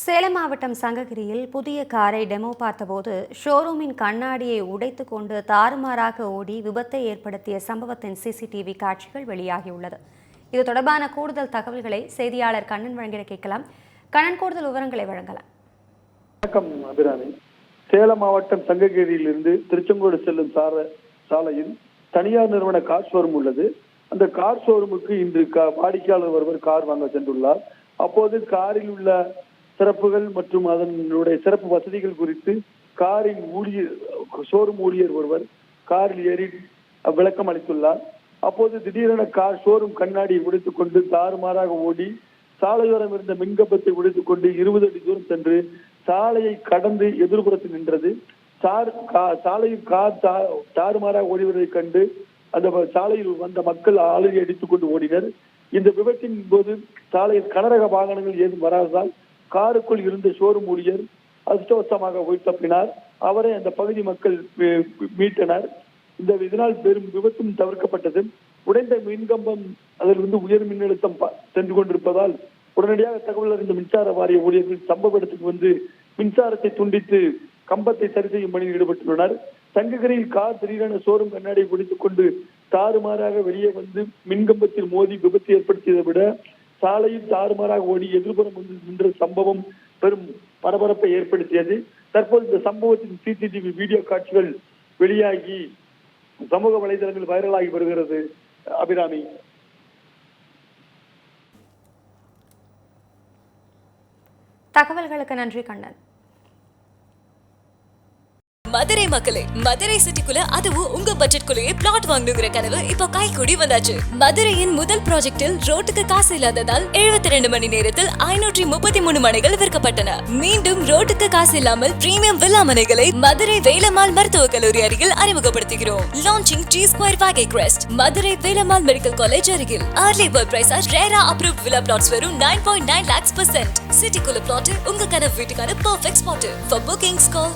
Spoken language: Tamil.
சேலம் மாவட்டம் சங்ககிரியில் புதிய காரை டெமோ பார்த்தபோது ஷோரூமின் கண்ணாடியை உடைத்து கொண்டு தாறுமாறாக ஓடி விபத்தை ஏற்படுத்திய சம்பவத்தின் சிசிடிவி காட்சிகள் வெளியாகியுள்ளது. இது தொடர்பான கூடுதல் தகவல்களை செய்தியாளர் கண்ணன் வழங்கிட கேட்கலாம். கண்ணன், கூடுதல் விவரங்களை வழங்கலாம். வணக்கம் அபிராமி. சேலம் மாவட்டம் சங்ககிரியிலிருந்து திருச்செங்கோடு செல்லும் சாலையில் தனியார் நிறுவன கார் ஷோரூம் உள்ளது. அந்த கார் ஷோரூமுக்கு இன்று வாடிக்கையாளர் ஒருவர் கார் வாங்க சென்றுள்ளார். அப்போது காரில் உள்ள சிறப்புகள் மற்றும் அதனுடைய சிறப்பு வசதிகள் குறித்து காரின் ஷோரூம் ஊழியர் ஒருவர் காரில் ஏறி விளக்கம் அளித்துள்ளார். அப்போது திடீரென கார் ஷோரூம் கண்ணாடியை உடைத்துக் கொண்டு தாறுமாறாக ஓடி சாலையோரம் இருந்த மின்கம்பத்தை உடைத்துக் கொண்டு 20 அடி தூரம் சென்று சாலையை கடந்து எதிர்புறத்தில் நின்றது. சாலையில் கார் தாறுமாறாக ஓடிவதை கண்டு அந்த சாலையில் வந்த மக்கள் அலறி அடித்துக் கொண்டு ஓடினர். இந்த விபத்தின் போது சாலையில் கனரக வாகனங்கள் ஏதும் வராததால் காருக்குள் இருந்த ஷோரூம் ஊழியர் அதிர்ஷ்டவசமாக உயிர் தப்பினார். அவரை அந்த பகுதி மக்கள் மீட்டனர். இதனால் பெரும் விபத்தும் தவிர்க்கப்பட்டது. உடைந்த மின்கம்பம் அதிலிருந்து உயர் மின்னழுத்தம் சென்று கொண்டிருப்பதால் உடனடியாக தகவல் அறிந்த மின்சார வாரிய ஊழியர்கள் சம்பவ இடத்துக்கு வந்து மின்சாரத்தை துண்டித்து கம்பத்தை சரி செய்யும் பணியில் ஈடுபட்டுள்ளனர். சங்ககிரியில் கார் திடீரென ஷோரூம் கண்ணாடியை பிடித்துக் கொண்டு தாறுமாறாக வெளியே வந்து மின்கம்பத்தில் மோதி விபத்து ஏற்படுத்தியதை விட சாலையில் தாறுமாறாக ஓடி எதிர்புறம் வந்து நின்ற சம்பவம் பெரும் பரபரப்பை ஏற்படுத்தியது. தற்போது இந்த சம்பவத்தின் சிசிடிவி வீடியோ காட்சிகள் வெளியாகி சமூக வலைதளங்கள் வைரலாகி வருகிறது. அபிராமி, தகவல்களுக்கு நன்றி கண்ணன். மதுரை மக்களே, மதுரை சிட்டிக்குள்ள அதுவும் உங்க பட்ஜெட்குள்ளேயே பிளாட் வாங்கணுங்கிற கனவு இப்போ கைகூடி வந்தாச்சு. மதுரையின் முதல் ப்ராஜெக்டில் ரோட்டுக்கு காசு இல்லாததால் 72 மணி நேரத்தில் 533 மனைகள் விற்கப்பட்டன. மீண்டும் ரோட்டுக்கு காசு இல்லாமல் பிரீமியம் வில்லா மனைகளை மதுரை வேலம்மாள் மருத்துவக் கல்லூரி அருகில் அறிமுகப்படுத்துகிறோம். Launching G Square Valley Crest, Madurai Velammal medical college அருகில். Early bird price RERA approved villa plots வெறும் 9.9 lakhs %. சிட்டிக்குள்ள பிளாட் உங்க கனவு வீட்டுக்கான perfect spot. For bookings call